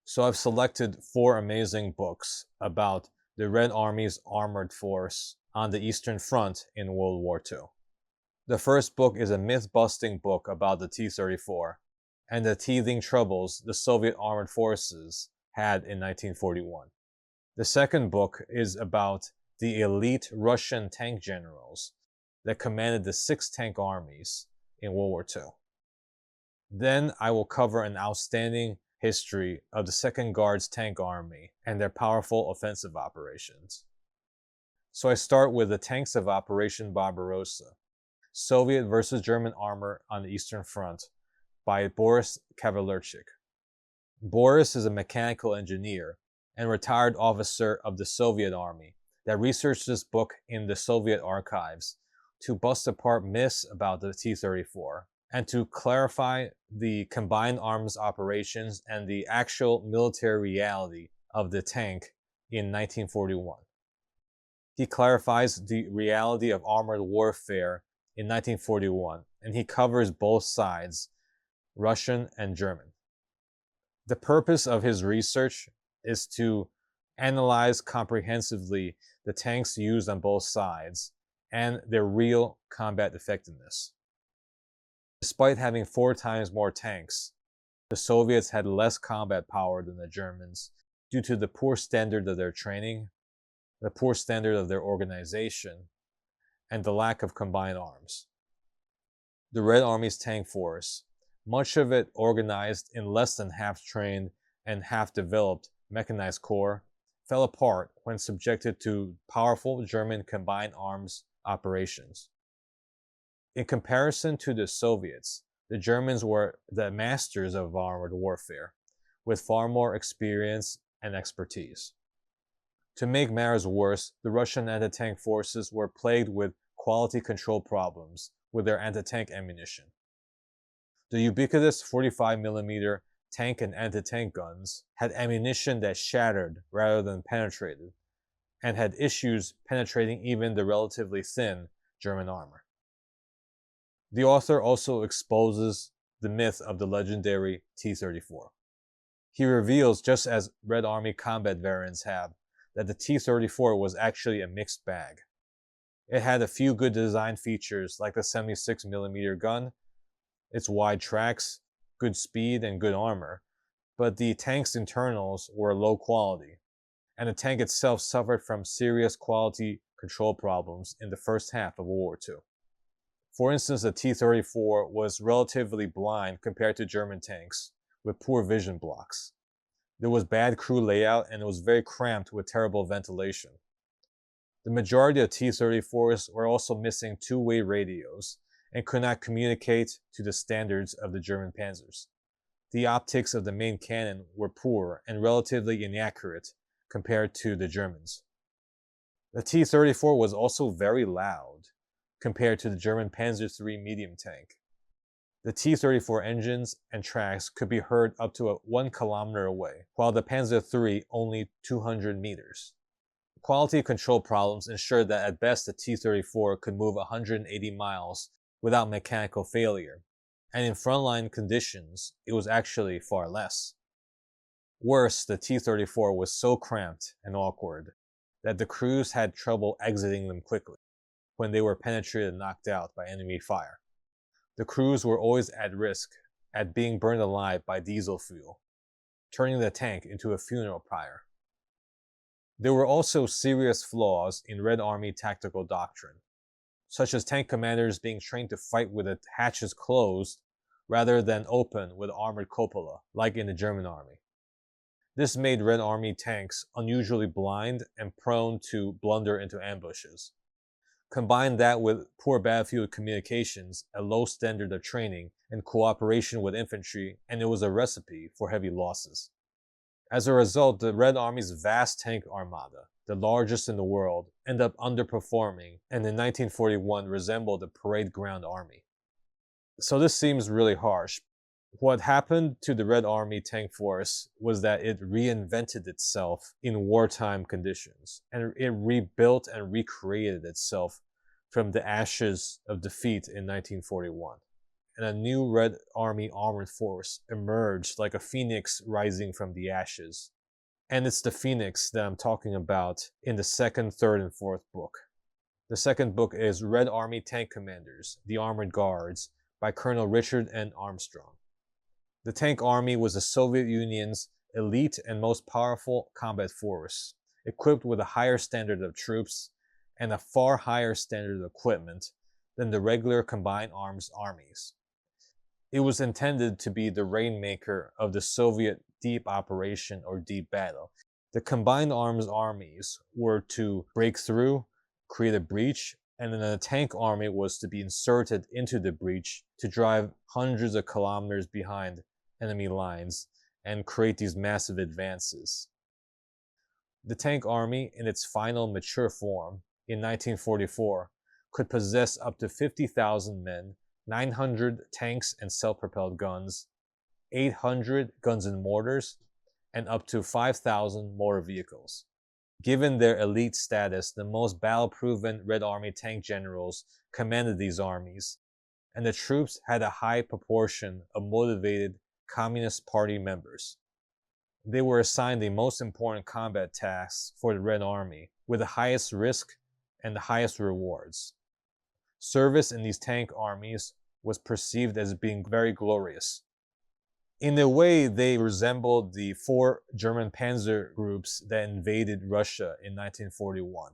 So I've selected 4 amazing books about the Red Army's armored force on the Eastern Front in World War II. The first book is a myth-busting book about the T-34 and the teething troubles the Soviet armored forces had in 1941. The second book is about the elite Russian tank generals that commanded the 6 tank armies in World War II. Then I will cover an outstanding history of the Second Guards Tank Army and their powerful offensive operations. So I start with the tanks of Operation Barbarossa, Soviet versus German armor on the Eastern Front, by Boris Kavalerchik. Boris is a mechanical engineer and retired officer of the Soviet Army that researched this book in the Soviet archives to bust apart myths about the T-34 and to clarify the combined arms operations and the actual military reality of the tank in 1941. He clarifies the reality of armored warfare in 1941, and he covers both sides, Russian and German. The purpose of his research is to analyze comprehensively the tanks used on both sides and their real combat effectiveness. Despite having 4 times more tanks, the Soviets had less combat power than the Germans due to the poor standard of their training, the poor standard of their organization, and the lack of combined arms. The Red Army's tank force, much of it organized in less than half-trained and half-developed mechanized corps, fell apart when subjected to powerful German combined arms operations. In comparison to the Soviets, the Germans were the masters of armored warfare, with far more experience and expertise. To make matters worse, the Russian anti-tank forces were plagued with quality control problems with their anti-tank ammunition. The ubiquitous 45mm tank and anti-tank guns had ammunition that shattered rather than penetrated, and had issues penetrating even the relatively thin German armor. The author also exposes the myth of the legendary T-34. He reveals, just as Red Army combat variants have, that the T-34 was actually a mixed bag. It had a few good design features like the 76mm gun, its wide tracks, good speed, and good armor, but the tank's internals were low quality, and the tank itself suffered from serious quality control problems in the first half of World War II. For instance, the T-34 was relatively blind compared to German tanks, with poor vision blocks. There was bad crew layout, and it was very cramped with terrible ventilation. The majority of T-34s were also missing 2-way radios and could not communicate to the standards of the German panzers. The optics of the main cannon were poor and relatively inaccurate compared to the Germans. The T-34 was also very loud compared to the German Panzer III medium tank. The T-34 engines and tracks could be heard up to 1 kilometer away, while the Panzer III only 200 meters. Quality control problems ensured that at best the T-34 could move 180 miles without mechanical failure, and in frontline conditions, it was actually far less. Worse, the T-34 was so cramped and awkward that the crews had trouble exiting them quickly when they were penetrated and knocked out by enemy fire. The crews were always at risk at being burned alive by diesel fuel, turning the tank into a funeral pyre. There were also serious flaws in Red Army tactical doctrine, such as tank commanders being trained to fight with the hatches closed rather than open with armored cupola, like in the German army. This made Red Army tanks unusually blind and prone to blunder into ambushes. Combine that with poor battlefield communications, a low standard of training, and cooperation with infantry, and it was a recipe for heavy losses. As a result, the Red Army's vast tank armada, the largest in the world, ended up underperforming and in 1941 resembled a parade ground army. So this seems really harsh. What happened to the Red Army tank force was that it reinvented itself in wartime conditions, and it rebuilt and recreated itself from the ashes of defeat in 1941. and a new Red Army armored force emerged like a phoenix rising from the ashes. And it's the phoenix that I'm talking about in the second, third, and fourth book. The second book is Red Army Tank Commanders, The Armored Guards, by Colonel Richard N. Armstrong. The Tank Army was the Soviet Union's elite and most powerful combat force, equipped with a higher standard of troops and a far higher standard of equipment than the regular combined arms armies. It was intended to be the rainmaker of the Soviet deep operation or deep battle. The combined arms armies were to break through, create a breach, and then a tank army was to be inserted into the breach to drive hundreds of kilometers behind enemy lines and create these massive advances. The tank army, in its final mature form in 1944, could possess up to 50,000 men, 900 tanks and self-propelled guns, 800 guns and mortars, and up to 5,000 motor vehicles. Given their elite status, the most battle-proven Red Army tank generals commanded these armies, and the troops had a high proportion of motivated Communist Party members. They were assigned the most important combat tasks for the Red Army, with the highest risk and the highest rewards. Service in these tank armies was perceived as being very glorious. In a way, they resembled the 4 German panzer groups that invaded Russia in 1941.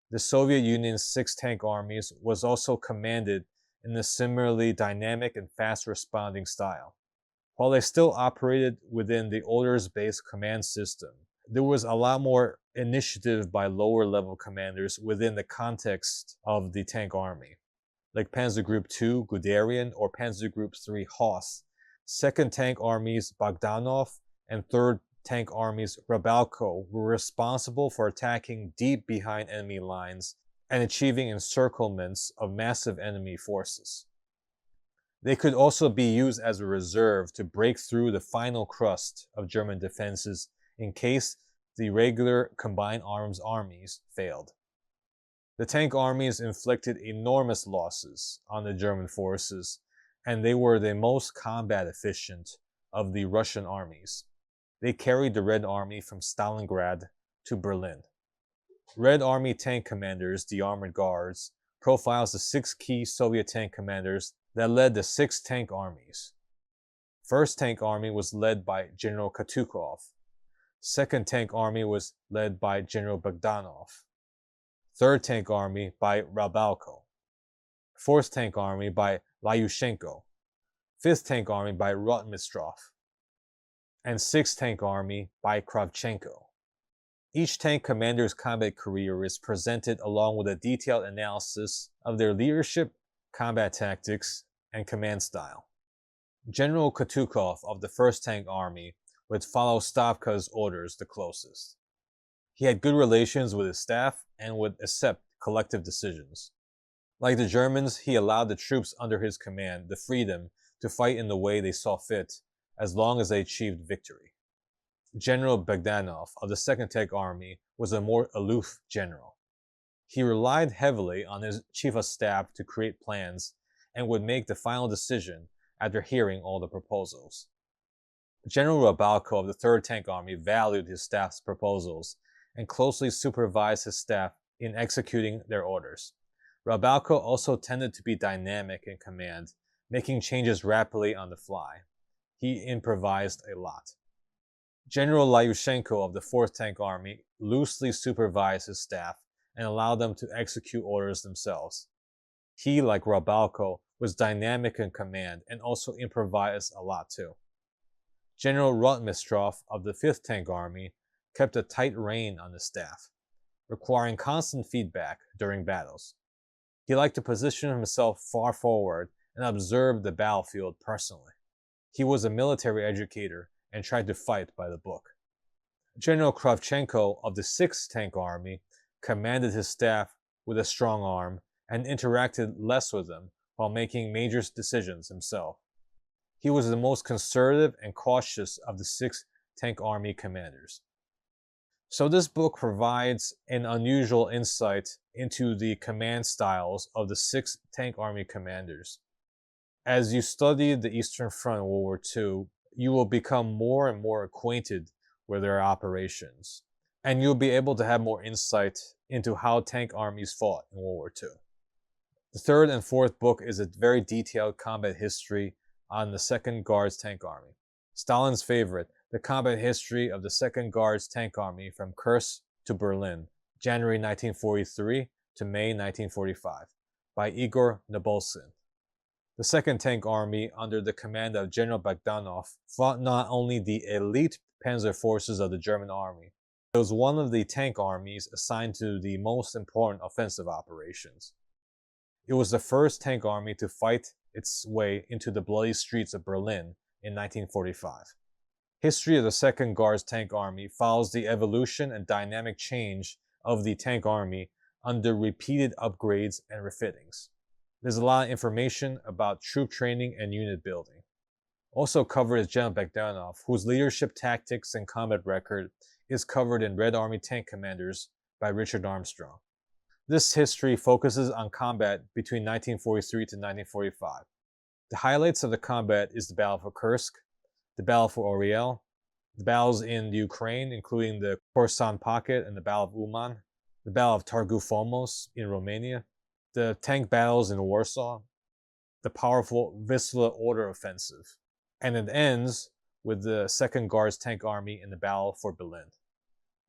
The Soviet Union's 6 tank armies was also commanded in a similarly dynamic and fast-responding style. While they still operated within the orders-based command system, there was a lot more initiative by lower-level commanders within the context of the tank army, like Panzer Group 2 Guderian or Panzer Group 3 Hoss. 2nd Tank Army's Bogdanov and 3rd Tank Army's Rabalko were responsible for attacking deep behind enemy lines and achieving encirclements of massive enemy forces. They could also be used as a reserve to break through the final crust of German defenses in case the regular combined arms armies failed. The tank armies inflicted enormous losses on the German forces, and they were the most combat efficient of the Russian armies. They carried the Red Army from Stalingrad to Berlin. Red Army tank commanders, the Armored Guards, profiles the 6 key Soviet tank commanders that led the 6 tank armies. 1st Tank Army was led by General Katukov. 2nd Tank Army was led by General Bogdanov. 3rd Tank Army by Rabalko. 4th Tank Army by Lyushenko. 5th Tank Army by Rotmistrov. And 6th Tank Army by Kravchenko. Each tank commander's combat career is presented along with a detailed analysis of their leadership, combat tactics, and command style. General Katukov of the 1st Tank Army would follow Stavka's orders the closest. He had good relations with his staff and would accept collective decisions. Like the Germans, he allowed the troops under his command the freedom to fight in the way they saw fit, as long as they achieved victory. General Bogdanov of the 2nd Tank Army was a more aloof general. He relied heavily on his chief of staff to create plans and would make the final decision after hearing all the proposals. General Rabalko of the 3rd Tank Army valued his staff's proposals and closely supervised his staff in executing their orders. Rabalko also tended to be dynamic in command, making changes rapidly on the fly. He improvised a lot. General Lyushenko of the 4th Tank Army loosely supervised his staff and allowed them to execute orders themselves. He, like Rabalko, was dynamic in command and also improvised a lot too. General Rotmistrov of the 5th Tank Army kept a tight rein on the staff, requiring constant feedback during battles. He liked to position himself far forward and observe the battlefield personally. He was a military educator and tried to fight by the book. General Kravchenko of the 6th Tank Army commanded his staff with a strong arm and interacted less with them while making major decisions himself. He was the most conservative and cautious of the 6th Tank Army commanders. So this book provides an unusual insight into the command styles of the 6th Tank Army commanders. As you study the Eastern Front in World War II, you will become more and more acquainted with their operations, and you'll be able to have more insight into how tank armies fought in World War II. The third and fourth book is a very detailed combat history on the 2nd Guards Tank Army. Stalin's favorite, the combat history of the 2nd Guards Tank Army from Kursk to Berlin, January 1943 to May 1945, by Igor Nabolsin. The 2nd Tank Army, under the command of General Bogdanov, fought not only the elite panzer forces of the German army, it was one of the tank armies assigned to the most important offensive operations. It was the first tank army to fight its way into the bloody streets of Berlin in 1945. History of the 2nd Guards Tank Army follows the evolution and dynamic change of the tank army under repeated upgrades and refittings. There's a lot of information about troop training and unit building. Also covered is General Bogdanov, whose leadership tactics and combat record is covered in Red Army Tank Commanders by Richard Armstrong. This history focuses on combat between 1943 to 1945. The highlights of the combat is the Battle for Kursk, the Battle for Orel, the battles in Ukraine, including the Kherson Pocket and the Battle of Uman, the Battle of Targu Formos in Romania, the tank battles in Warsaw, the powerful Vistula Order Offensive, and it ends with the 2nd Guards Tank Army in the Battle for Berlin.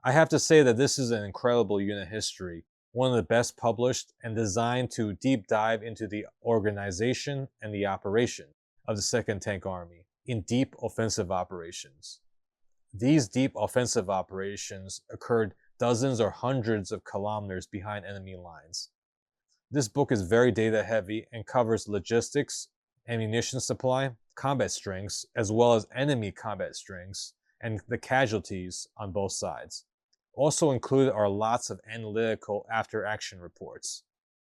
I have to say that this is an incredible unit history, one of the best published and designed to deep dive into the organization and the operation of the 2nd Tank Army in deep offensive operations. These deep offensive operations occurred dozens or hundreds of kilometers behind enemy lines. This book is very data heavy and covers logistics, ammunition supply, combat strengths, as well as enemy combat strengths and the casualties on both sides. Also included are lots of analytical after-action reports.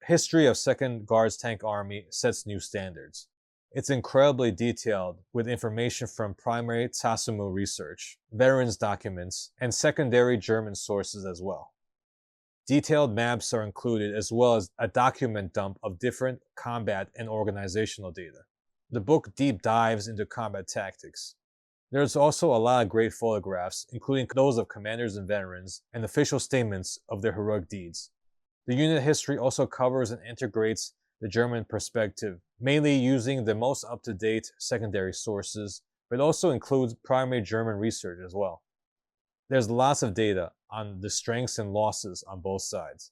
History of 2nd Guards Tank Army sets new standards. It's incredibly detailed with information from primary Tasumu research, veterans documents, and secondary German sources as well. Detailed maps are included as well as a document dump of different combat and organizational data. The book deep dives into combat tactics. There's also a lot of great photographs, including those of commanders and veterans, and official statements of their heroic deeds. The unit history also covers and integrates the German perspective, mainly using the most up-to-date secondary sources, but also includes primary German research as well. There's lots of data on the strengths and losses on both sides.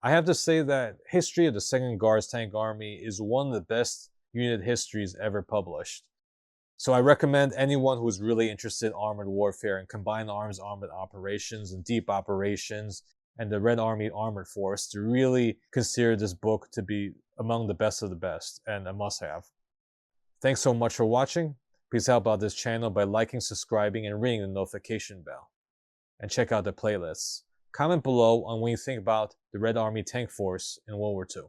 I have to say that History of the 2nd Guards Tank Army is one of the best unit histories ever published. So I recommend anyone who's really interested in armored warfare and combined arms armored operations and deep operations and the Red Army Armored Force to really consider this book to be among the best of the best and a must-have. Thanks so much for watching. Please help out this channel by liking, subscribing, and ringing the notification bell. And check out the playlists. Comment below on what you think about the Red Army Tank Force in World War II.